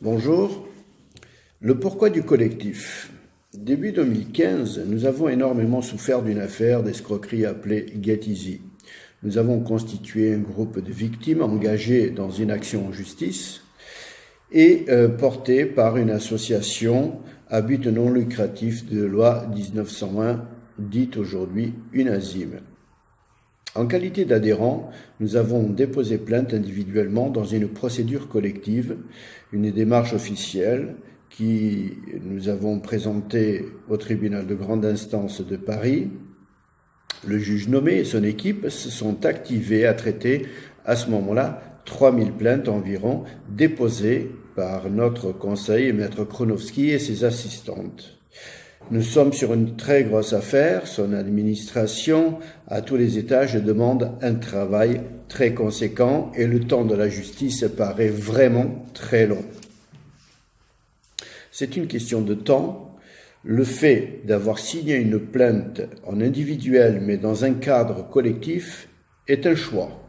Bonjour. Le pourquoi du collectif. Début 2015, nous avons énormément souffert d'une affaire d'escroquerie appelée Get Easy. Nous avons constitué un groupe de victimes engagées dans une action en justice et portée par une association à but non lucratif de loi 1901, dite aujourd'hui UNASIM. En qualité d'adhérent, nous avons déposé plainte individuellement dans une procédure collective, une démarche officielle qui nous avons présentée au tribunal de grande instance de Paris. Le juge nommé et son équipe se sont activés à traiter à ce moment-là 3000 plaintes environ déposées par notre conseil, Maître Kronowski et ses assistantes. Nous sommes sur une très grosse affaire. Son administration, à tous les étages, demande un travail très conséquent et le temps de la justice paraît vraiment très long. C'est une question de temps. Le fait d'avoir signé une plainte en individuel mais dans un cadre collectif est un choix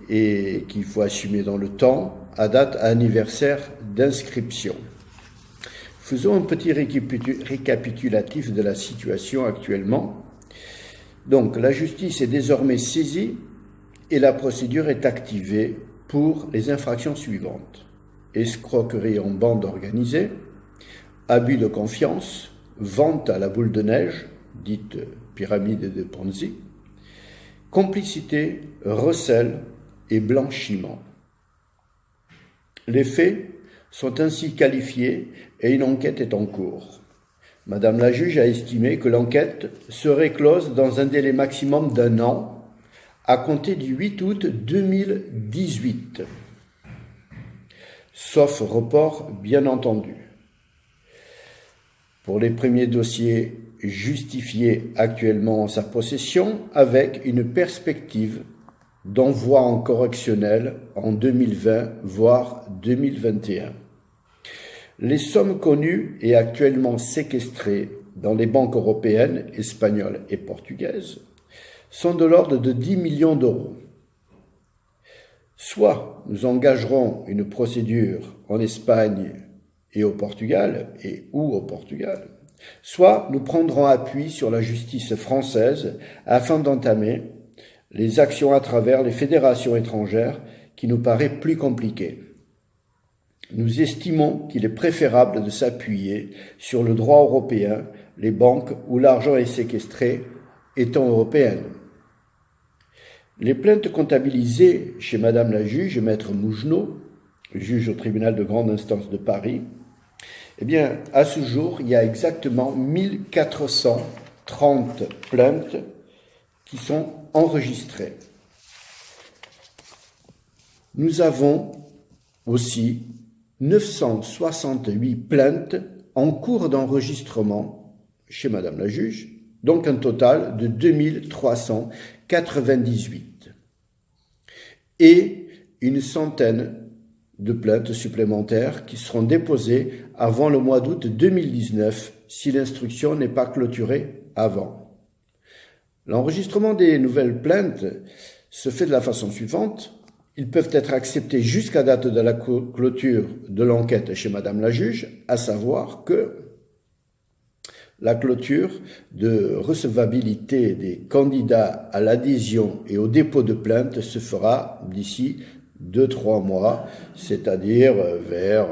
et qu'il faut assumer dans le temps à date anniversaire d'inscription. Faisons un petit récapitulatif de la situation actuellement. Donc, la justice est désormais saisie et la procédure est activée pour les infractions suivantes. Escroquerie en bande organisée, abus de confiance, vente à la boule de neige, dite pyramide de Ponzi, complicité, recel et blanchiment. Les faits sont ainsi qualifiés et une enquête est en cours. Madame la juge a estimé que l'enquête serait close dans un délai maximum d'1 an à compter du 8 août 2018, sauf report bien entendu. Pour les premiers dossiers justifiés actuellement en sa possession, avec une perspective d'envoi en correctionnel en 2020, voire 2021. Les sommes connues et actuellement séquestrées dans les banques européennes, espagnoles et portugaises sont de l'ordre de 10 millions d'euros. Soit nous engagerons une procédure en Espagne et au Portugal, soit nous prendrons appui sur la justice française afin d'entamer les actions à travers les fédérations étrangères qui nous paraît plus compliqué. Nous estimons qu'il est préférable de s'appuyer sur le droit européen, les banques où l'argent est séquestré étant européennes. Les plaintes comptabilisées chez Madame la juge, Maître Mougenot, juge au tribunal de grande instance de Paris, eh bien, à ce jour, il y a exactement 1430 plaintes qui sont enregistrées. Nous avons aussi 968 plaintes en cours d'enregistrement chez Madame la juge, donc un total de 2398. Et une centaine de plaintes supplémentaires qui seront déposées avant le mois d'août 2019 si l'instruction n'est pas clôturée avant. L'enregistrement des nouvelles plaintes se fait de la façon suivante. Ils peuvent être acceptés jusqu'à date de la clôture de l'enquête chez Madame la juge, à savoir que la clôture de recevabilité des candidats à l'adhésion et au dépôt de plainte se fera d'ici 2-3 mois, c'est-à-dire vers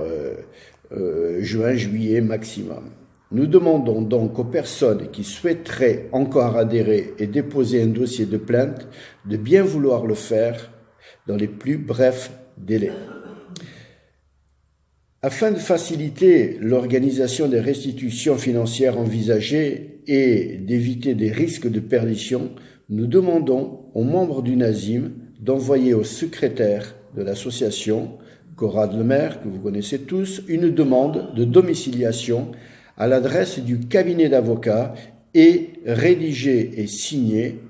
juin-juillet maximum. Nous demandons donc aux personnes qui souhaiteraient encore adhérer et déposer un dossier de plainte de bien vouloir le faire dans les plus brefs délais. Afin de faciliter l'organisation des restitutions financières envisagées et d'éviter des risques de perdition, nous demandons aux membres du NASIM d'envoyer au secrétaire de l'association, Conrad Lemaire, que vous connaissez tous, une demande de domiciliation à l'adresse du cabinet d'avocats et rédigée et signée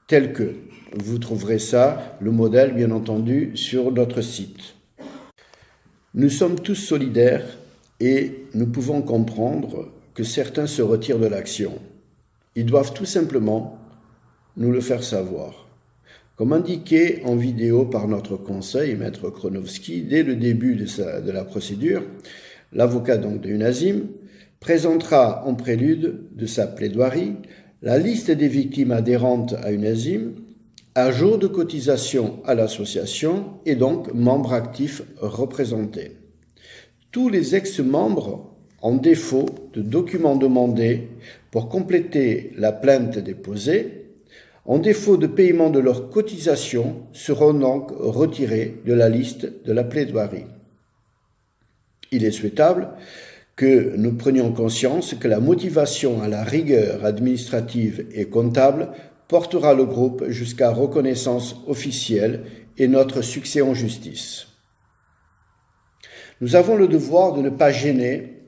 telle que. Vous trouverez ça, le modèle bien entendu, sur notre site. Nous sommes tous solidaires et nous pouvons comprendre que certains se retirent de l'action. Ils doivent tout simplement nous le faire savoir. Comme indiqué en vidéo par notre conseil, Maître Kronowski, dès le début de la procédure, l'avocat donc de Unazim présentera en prélude de sa plaidoirie la liste des victimes adhérentes à Unazim, à jour de cotisation à l'association et donc membres actifs représentés. Tous les ex-membres en défaut de documents demandés pour compléter la plainte déposée, en défaut de paiement de leur cotisation, seront donc retirés de la liste de la plaidoirie. Il est souhaitable que nous prenions conscience que la motivation à la rigueur administrative et comptable portera le groupe jusqu'à reconnaissance officielle et notre succès en justice. Nous avons le devoir de ne pas gêner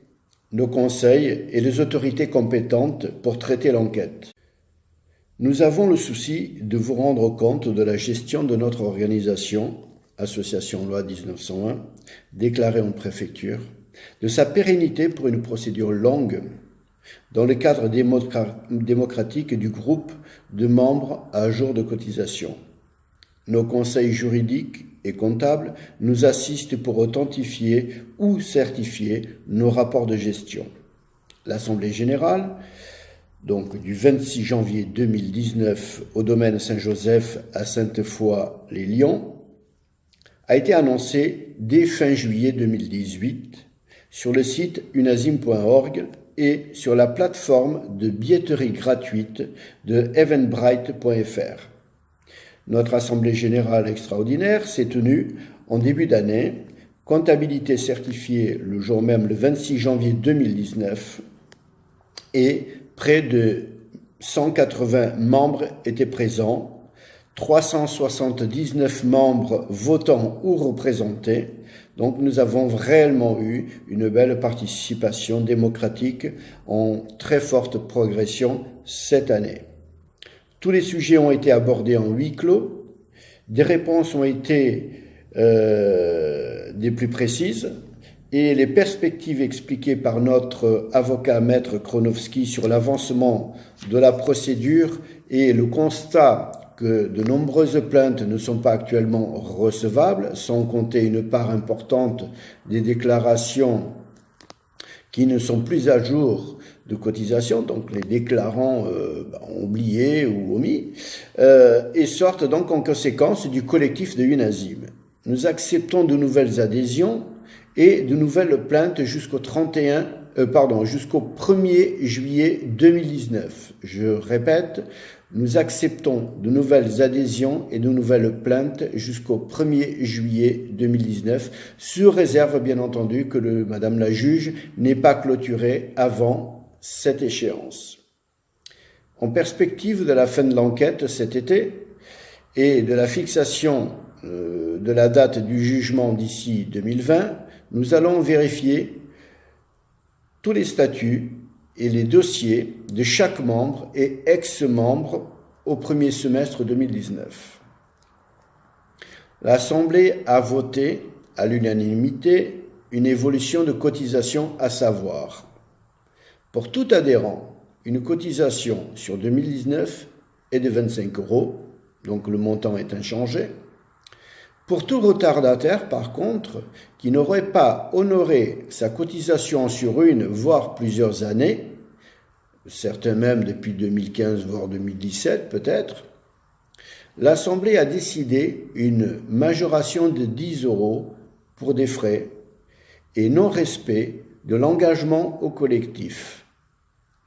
nos conseils et les autorités compétentes pour traiter l'enquête. Nous avons le souci de vous rendre compte de la gestion de notre organisation, Association Loi 1901, déclarée en préfecture, de sa pérennité pour une procédure longue dans le cadre démocratique du groupe de membres à jour de cotisation. Nos conseils juridiques et comptables nous assistent pour authentifier ou certifier nos rapports de gestion. L'Assemblée générale, donc du 26 janvier 2019 au domaine Saint-Joseph à Sainte-Foy-les-Lyons, a été annoncée dès fin juillet 2018 sur le site unazim.org et sur la plateforme de billetterie gratuite de eventbrite.fr. Notre Assemblée générale extraordinaire s'est tenue en début d'année, comptabilité certifiée le jour même, le 26 janvier 2019, et près de 180 membres étaient présents, 379 membres votants ou représentés. Donc nous avons réellement eu une belle participation démocratique en très forte progression cette année. Tous les sujets ont été abordés en huis clos. Des réponses ont été des plus précises et les perspectives expliquées par notre avocat Maître Kronowski sur l'avancement de la procédure et le constat que de nombreuses plaintes ne sont pas actuellement recevables, sans compter une part importante des déclarations qui ne sont plus à jour de cotisation, donc les déclarants ont oublié ou omis, et sortent donc en conséquence du collectif de Unazim. Nous acceptons de nouvelles adhésions et de nouvelles plaintes jusqu'au 1er juillet 2019. Je répète, nous acceptons de nouvelles adhésions et de nouvelles plaintes jusqu'au 1er juillet 2019, sous réserve bien entendu que Madame la juge n'ait pas clôturé avant cette échéance. En perspective de la fin de l'enquête cet été et de la fixation de la date du jugement d'ici 2020, nous allons vérifier tous les statuts et les dossiers de chaque membre et ex-membre au premier semestre 2019. L'Assemblée a voté à l'unanimité une évolution de cotisation, à savoir, pour tout adhérent, une cotisation sur 2019 est de 25 €, donc le montant est inchangé. Pour tout retardataire, par contre, qui n'aurait pas honoré sa cotisation sur une, voire plusieurs années, certains même depuis 2015, voire 2017 peut-être, l'Assemblée a décidé une majoration de 10 € pour des frais et non-respect de l'engagement au collectif.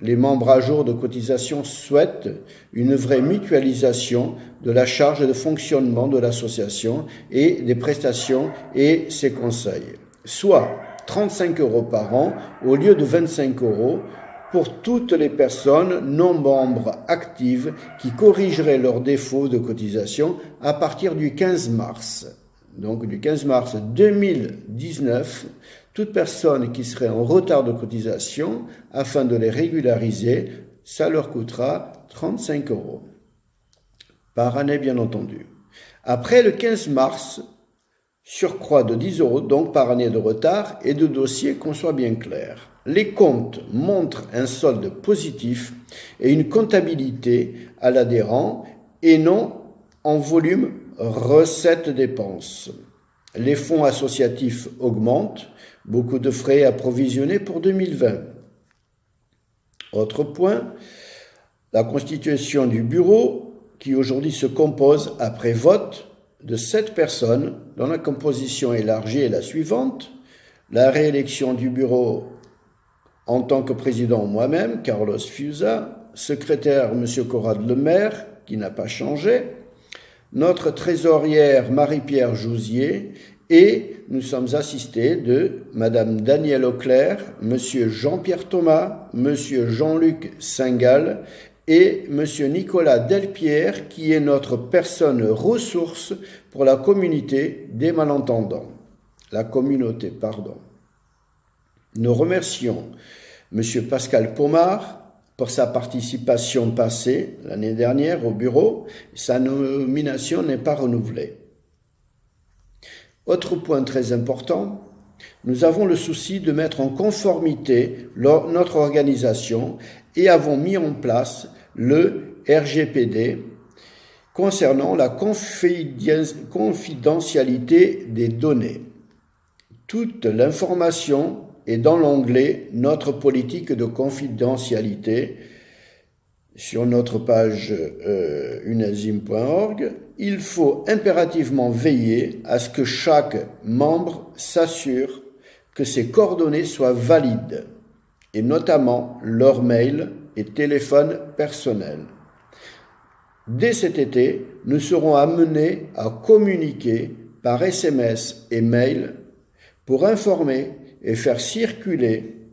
Les membres à jour de cotisation souhaitent une vraie mutualisation de la charge de fonctionnement de l'association et des prestations et ses conseils, soit 35 € par an au lieu de 25 € pour toutes les personnes non membres actives qui corrigeraient leurs défauts de cotisation à partir du 15 mars. Donc du 15 mars 2019, toute personne qui serait en retard de cotisation, afin de les régulariser, ça leur coûtera 35 € par année, bien entendu. Après le 15 mars, surcroît de 10 € donc par année de retard et de dossier, qu'on soit bien clair. Les comptes montrent un solde positif et une comptabilité à l'adhérent et non En volume, recettes-dépenses. Les fonds associatifs augmentent, beaucoup de frais approvisionnés pour 2020. Autre point, la constitution du bureau qui aujourd'hui se compose après vote de 7 personnes dont la composition élargie est la suivante. La réélection du bureau en tant que président moi-même, Carlos Fiuza, secrétaire M. Corrad Lemaire, qui n'a pas changé, notre trésorière Marie-Pierre Jouzier et nous sommes assistés de Mme Danielle Auclair, M. Jean-Pierre Thomas, M. Jean-Luc Singal et M. Nicolas Delpierre, qui est notre personne ressource pour la communauté des malentendants. Nous remercions M. Pascal Pomard pour sa participation passée l'année dernière au bureau. Sa nomination n'est pas renouvelée. Autre point très important, nous avons le souci de mettre en conformité notre organisation et avons mis en place le RGPD concernant la confidentialité des données. Toute l'information est dans l'onglet « Notre politique de confidentialité » sur notre page unasim.org. Il faut impérativement veiller à ce que chaque membre s'assure que ses coordonnées soient valides, et notamment leur mail et téléphone personnel. Dès cet été, nous serons amenés à communiquer par SMS et mail pour informer et faire circuler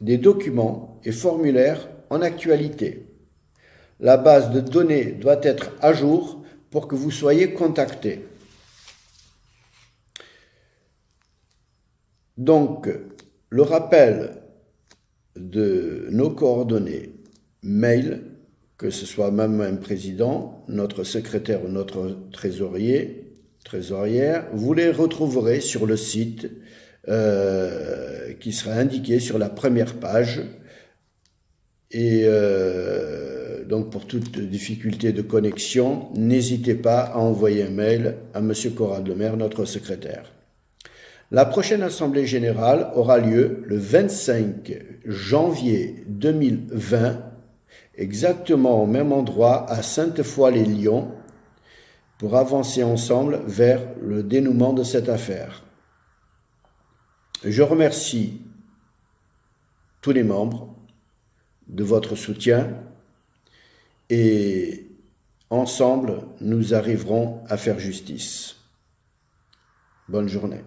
des documents et formulaires en actualité. La base de données doit être à jour pour que vous soyez contactés. Donc, le rappel de nos coordonnées mail, que ce soit même un président, notre secrétaire ou notre trésorière, vous les retrouverez sur le site qui sera indiqué sur la première page. Et donc pour toute difficulté de connexion, n'hésitez pas à envoyer un mail à M. Corrad Lemaire, notre secrétaire. La prochaine Assemblée générale aura lieu le 25 janvier 2020, exactement au même endroit à Sainte-Foy-les-Lyons, pour avancer ensemble vers le dénouement de cette affaire. Je remercie tous les membres de votre soutien et ensemble, nous arriverons à faire justice. Bonne journée.